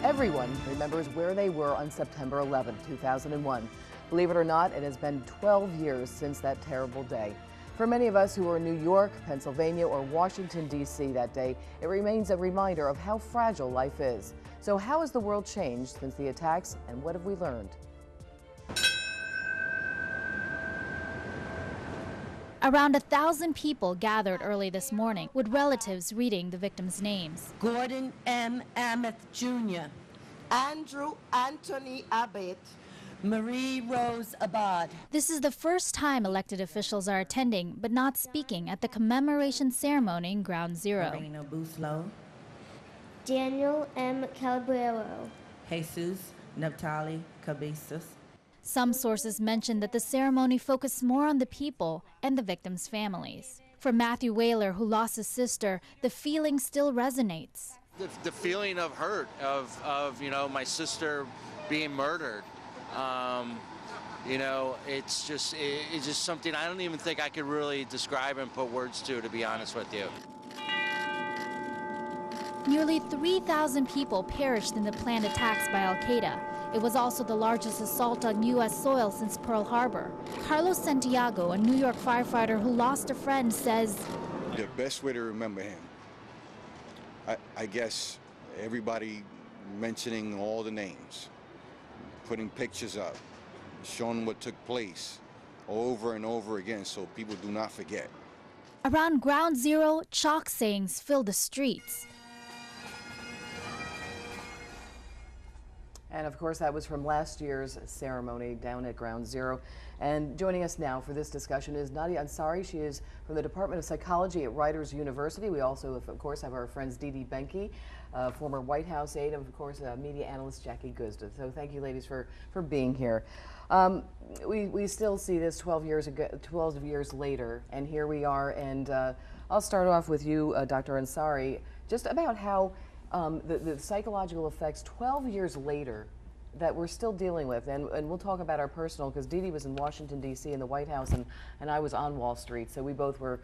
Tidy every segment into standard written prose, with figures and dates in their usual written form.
Everyone remembers where they were on September 11, 2001. Believe it or not, it has been 12 years since that terrible day. For many of us who were in New York, Pennsylvania, or Washington, D.C. that day, it remains a reminder of how fragile life is. So how has the world changed since the attacks, and what have we learned? Around 1,000 people gathered early this morning, with relatives reading the victims' names. Gordon M. Ameth Jr., Andrew Anthony Abbott, Marie Rose Abad. This is the first time elected officials are attending but not speaking at the commemoration ceremony in Ground Zero. Marina Buslow, Daniel M. Calabro, Jesus Naphtali Cabezas. Some sources mention that the ceremony focused more on the people and the victims' families. For Matthew Whaler, who lost his sister, the feeling still resonates. The feeling of hurt, of my sister being murdered. It's just something I don't even think I could really describe and put words to be honest with you. Nearly 3,000 people perished in the planned attacks by al-Qaeda. It was also the largest assault on U.S. soil since Pearl Harbor. Carlos Santiago, a New York firefighter who lost a friend, says, the best way to remember him, I guess everybody mentioning all the names, putting pictures up, showing what took place over and over again so people do not forget. Around Ground Zero, chalk sayings fill the streets. And of course, that was from last year's ceremony down at Ground Zero. And joining us now for this discussion is Nadia Ansary. She is from the Department of Psychology at Rider's University. We also, of course, have our friends Dee Dee Benkie, former White House aide, and of course, media analyst Jackie Guzda. So thank you, ladies, for being here. We still see this 12 years later, and here we are. And I'll start off with you, Dr. Ansary, just about how the psychological effects 12 years later that we're still dealing with, and we'll talk about our personal, because Dee Dee was in Washington, D.C. in the White House, and I was on Wall Street, so we both were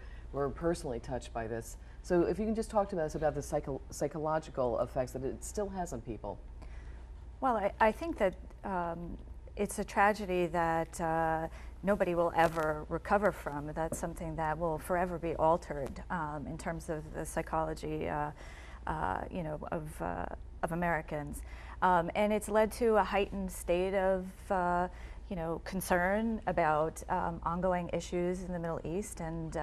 personally touched by this. So if you can just talk to us about the psychological effects that it still has on people. Well, I think that it's a tragedy that nobody will ever recover from. That's something that will forever be altered in terms of the psychology of Americans. And it's led to a heightened state of concern about ongoing issues in the Middle East and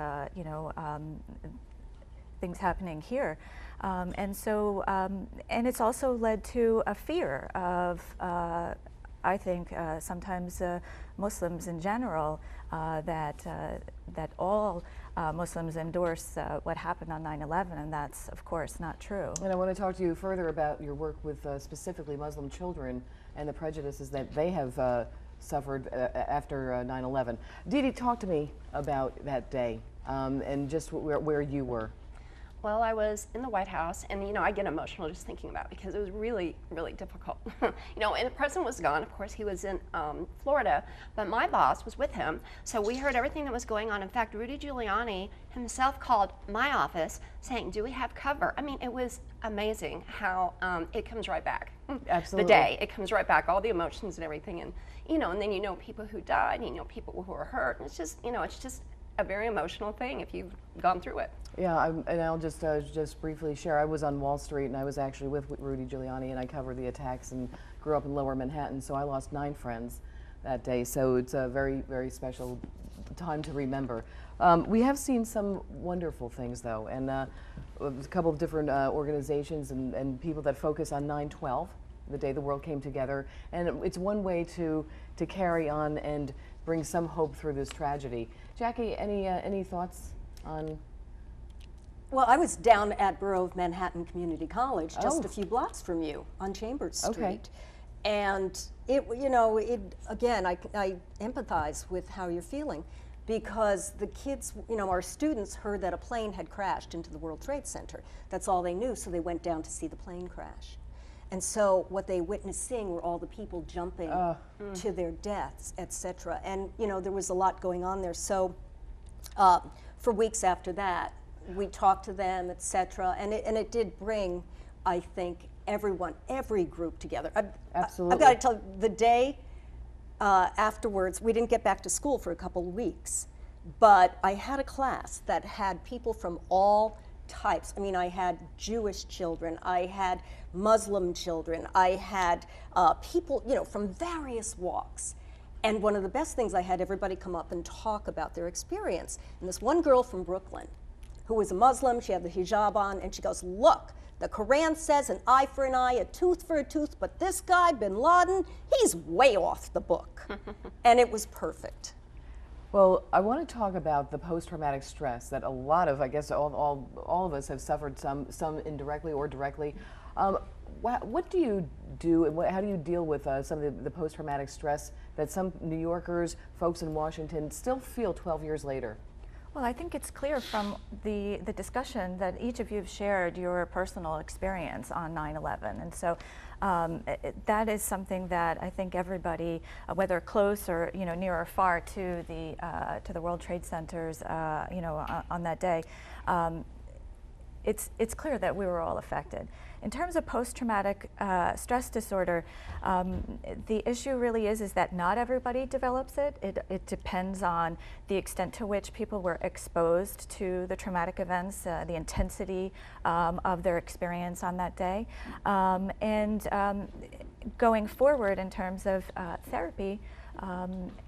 things happening here. And it's also led to a fear of, I think, sometimes Muslims in general, that all Muslims endorse what happened on 9/11, and that's, of course, not true. And I want to talk to you further about your work with specifically Muslim children and the prejudices that they have suffered after 9/11. Dee Dee, talk to me about that day and just where you were. Well, I was in the White House, and I get emotional just thinking about it because it was really, really difficult. And the president was gone. Of course, he was in Florida, but my boss was with him, so we heard everything that was going on. In fact, Rudy Giuliani himself called my office saying, "Do we have cover?" I mean, it was amazing how it comes right back. Absolutely. The day it comes right back, all the emotions and everything, and and then people who died, and people who were hurt, and it's just a very emotional thing if you've gone through it. Yeah, and I'll just briefly share. I was on Wall Street, and I was actually with Rudy Giuliani, and I covered the attacks and grew up in Lower Manhattan, so I lost 9 friends that day. So it's a very, very special time to remember. We have seen some wonderful things, though, and a couple of different organizations and people that focus on 9/12, the day the world came together, and it's one way to carry on and bring some hope through this tragedy. Jackie, any thoughts on? Well, I was down at Borough of Manhattan Community College, just a few blocks from you on Chambers Street. Okay. And again, I empathize with how you're feeling, because the kids, our students heard that a plane had crashed into the World Trade Center. That's all they knew, so they went down to see the plane crash. And so what they witnessed seeing were all the people jumping to their deaths, etc. And there was a lot going on there. So for weeks after that, we talked to them, etc. And it did bring, I think, everyone, every group together. Absolutely. I've got to tell you, the day afterwards, we didn't get back to school for a couple of weeks, but I had a class that had people from all types. I mean, I had Jewish children, I had Muslim children, I had people, you know, from various walks. And one of the best things, I had everybody come up and talk about their experience. And this one girl from Brooklyn, who was a Muslim, she had the hijab on, and she goes, look, the Quran says an eye for an eye, a tooth for a tooth, but this guy, bin Laden, he's way off the book. And it was perfect. Well, I want to talk about the post-traumatic stress that a lot of, I guess, all of us have suffered, some indirectly or directly. What do you do, and how do you deal with some of the post-traumatic stress that some New Yorkers, folks in Washington, still feel 12 years later? Well, I think it's clear from the discussion that each of you have shared your personal experience on 9/11, and so that is something that I think everybody, whether close or near or far to the World Trade Centers, on that day, it's clear that we were all affected. In terms of post-traumatic stress disorder, the issue really is that not everybody develops it. It depends on the extent to which people were exposed to the traumatic events, the intensity of their experience on that day. Going forward in terms of therapy,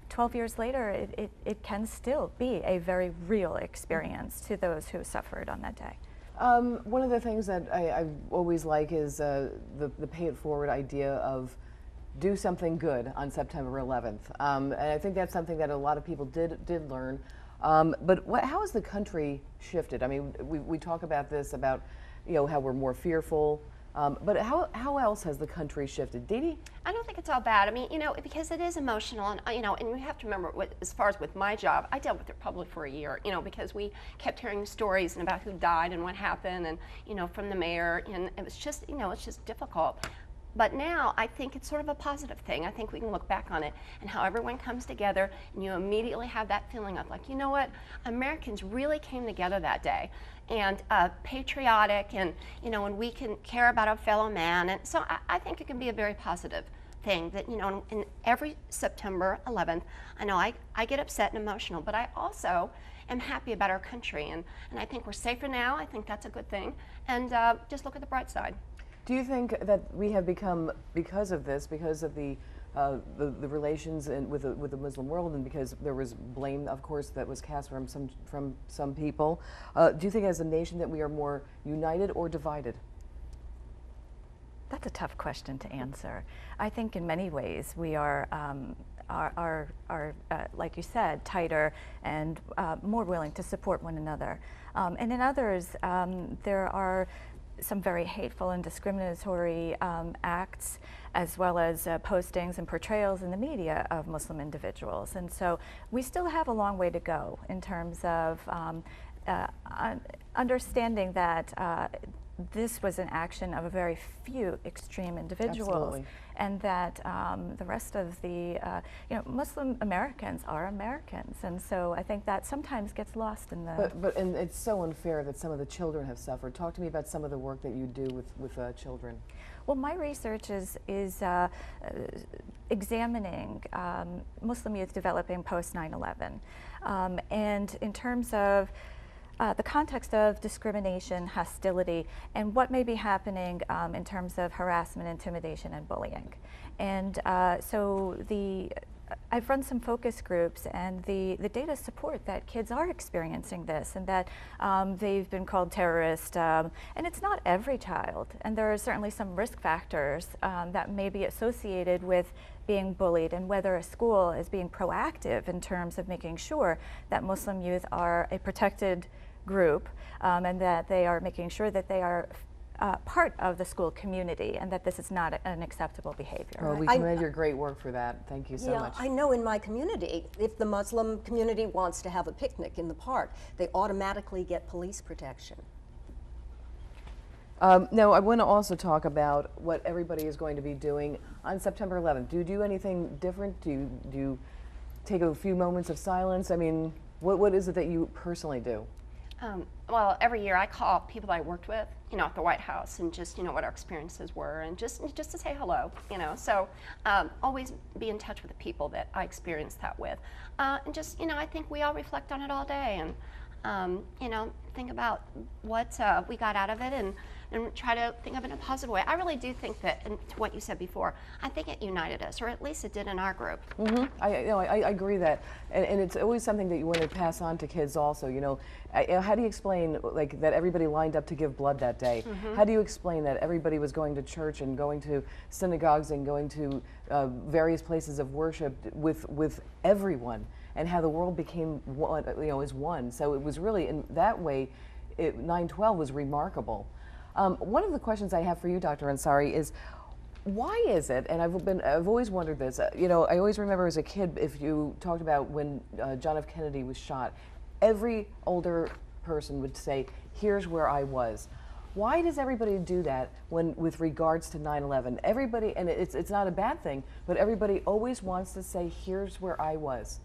12 years later, it can still be a very real experience to those who suffered on that day. One of the things that I always like is the pay it forward idea of do something good on September 11th. And I think that's something that a lot of people did learn. But how has the country shifted? I mean, we talk about this, about how we're more fearful. But how else has the country shifted? Dee Dee? I don't think it's all bad. I mean, because it is emotional, and and we have to remember, as far as with my job, I dealt with it probably for a year, because we kept hearing stories about who died and what happened, and from the mayor, and it was just, it's just difficult. But now I think it's sort of a positive thing. I think we can look back on it and how everyone comes together, and you immediately have that feeling of like, you know what, Americans really came together that day, and patriotic, and and we can care about our fellow man, and so I think it can be a very positive thing that in every September 11th, I know I get upset and emotional, but I also am happy about our country, and I think we're safer now. I think that's a good thing, and just look at the bright side. Do you think that we have become, because of this, because of the relations with the Muslim world, and because there was blame, of course, that was cast from some people, do you think as a nation that we are more united or divided? That's a tough question to answer. I think in many ways we are like you said, tighter and more willing to support one another. And in others, there are some very hateful and discriminatory acts, as well as postings and portrayals in the media of Muslim individuals. And so we still have a long way to go in terms of understanding that this was an action of a very few extreme individuals. Absolutely. And that the rest of the, Muslim Americans are Americans, and so I think that sometimes gets lost in the. And it's so unfair that some of the children have suffered. Talk to me about some of the work that you do with children. Well, my research is examining Muslim youth developing post 9/11, and in terms of the context of discrimination, hostility, and what may be happening in terms of harassment, intimidation, and bullying. And so I've run some focus groups, and the data support that kids are experiencing this, and that they've been called terrorists, and it's not every child, and there are certainly some risk factors that may be associated with being bullied, and whether a school is being proactive in terms of making sure that Muslim youth are a protected group, and that they are making sure that they are part of the school community, and that this is not an acceptable behavior. Well, we commend your great work for that. Thank you so much. I know in my community, if the Muslim community wants to have a picnic in the park, they automatically get police protection. Now, I want to also talk about what everybody is going to be doing on September 11th. Do you do anything different? Do you take a few moments of silence? I mean, what is it that you personally do? Well, every year I call people that I worked with, at the White House, and just, what our experiences were, and just to say hello, So always be in touch with the people that I experienced that with, and just, I think we all reflect on it all day, and think about what we got out of it, and try to think of it in a positive way. I really do think that, and to what you said before, I think it united us, or at least it did in our group. I agree that, and it's always something that you want to pass on to kids also. How do you explain like that everybody lined up to give blood that day? How do you explain that everybody was going to church and going to synagogues and going to various places of worship with everyone, and how the world became one, as one? So it was really, in that way, 9/12 was remarkable. One of the questions I have for you, Dr. Ansary, is why is it, and I've always wondered this, I always remember as a kid, if you talked about when John F. Kennedy was shot, every older person would say, here's where I was. Why does everybody do that with regards to 9/11? Everybody, and it's not a bad thing, but everybody always wants to say, here's where I was.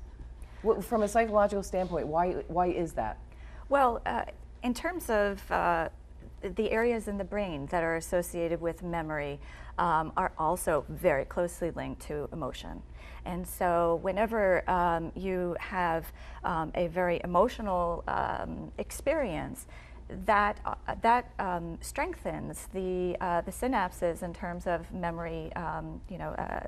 From a psychological standpoint, why is that? Well, in terms of the areas in the brain that are associated with memory are also very closely linked to emotion. And so whenever you have a very emotional experience, that strengthens the synapses in terms of memory,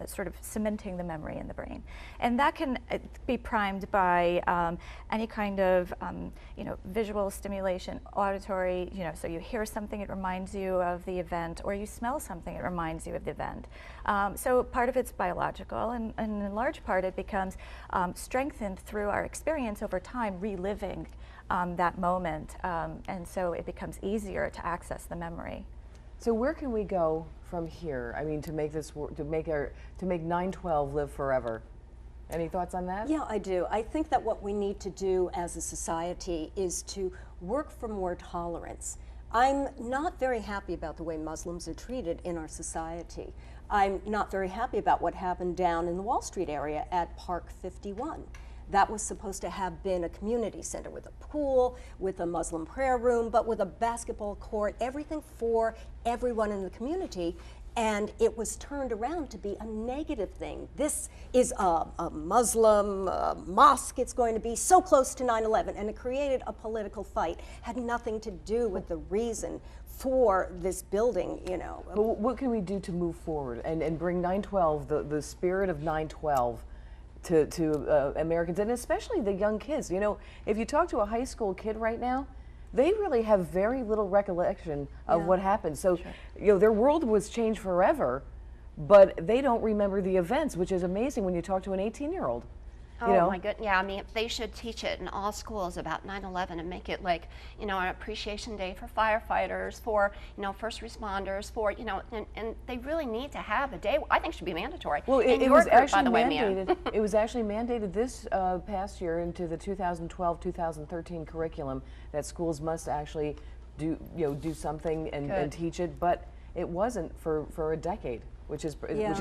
sort of cementing the memory in the brain. And that can be primed by any kind of, visual stimulation, auditory, so you hear something, it reminds you of the event, or you smell something, it reminds you of the event. So part of it's biological, and in large part it becomes strengthened through our experience over time, reliving that moment, and so it becomes easier to access the memory. So where can we go from here? I mean, to make 9/12 live forever. Any thoughts on that? Yeah, I do. I think that what we need to do as a society is to work for more tolerance. I'm not very happy about the way Muslims are treated in our society. I'm not very happy about what happened down in the Wall Street area at Park 51. That was supposed to have been a community center with a pool, with a Muslim prayer room, but with a basketball court, everything for everyone in the community. And it was turned around to be a negative thing. This is a Muslim mosque, it's going to be so close to 9/11, and it created a political fight. Had nothing to do with the reason for this building, But what can we do to move forward and bring 9/12, the spirit of 9/12, to Americans, and especially the young kids? If you talk to a high school kid right now, they really have very little recollection of what happened. So, their world was changed forever, but they don't remember the events, which is amazing when you talk to an 18-year-old. Oh my goodness, yeah, I mean, they should teach it in all schools about 9/11 and make it like, an appreciation day for firefighters, for, first responders, for, and they really need to have a day, I think should be mandatory. Well, it was group, actually by the way, mandated, it was actually mandated this past year into the 2012-2013 curriculum that schools must actually do something and teach it, but it wasn't for a decade, which is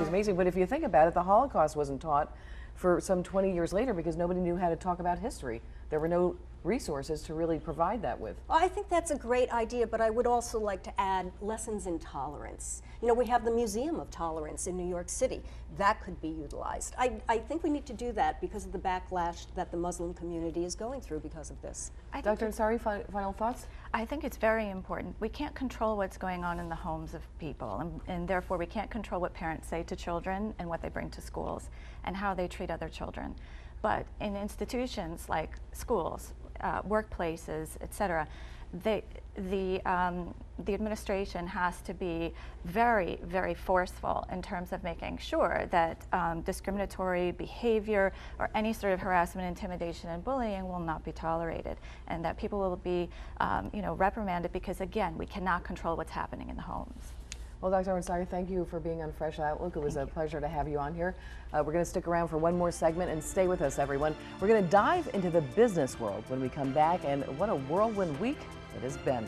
amazing. But if you think about it, the Holocaust wasn't taught for some 20 years later because nobody knew how to talk about history. There were no resources to really provide that with. Well, I think that's a great idea, but I would also like to add lessons in tolerance. We have the Museum of Tolerance in New York City. That could be utilized. I think we need to do that because of the backlash that the Muslim community is going through because of this. Dr. Ansary, final thoughts? I think it's very important. We can't control what's going on in the homes of people, and therefore we can't control what parents say to children and what they bring to schools and how they treat other children. But in institutions like schools, workplaces, etc., the administration has to be very, very forceful in terms of making sure that discriminatory behavior or any sort of harassment, intimidation, and bullying will not be tolerated, and that people will be, reprimanded, because again, we cannot control what's happening in the homes. Well, Dr. Ansary, thank you for being on Fresh Outlook. It was a pleasure to have you on here. We're going to stick around for one more segment, and stay with us, everyone. We're going to dive into the business world when we come back, and what a whirlwind week it has been.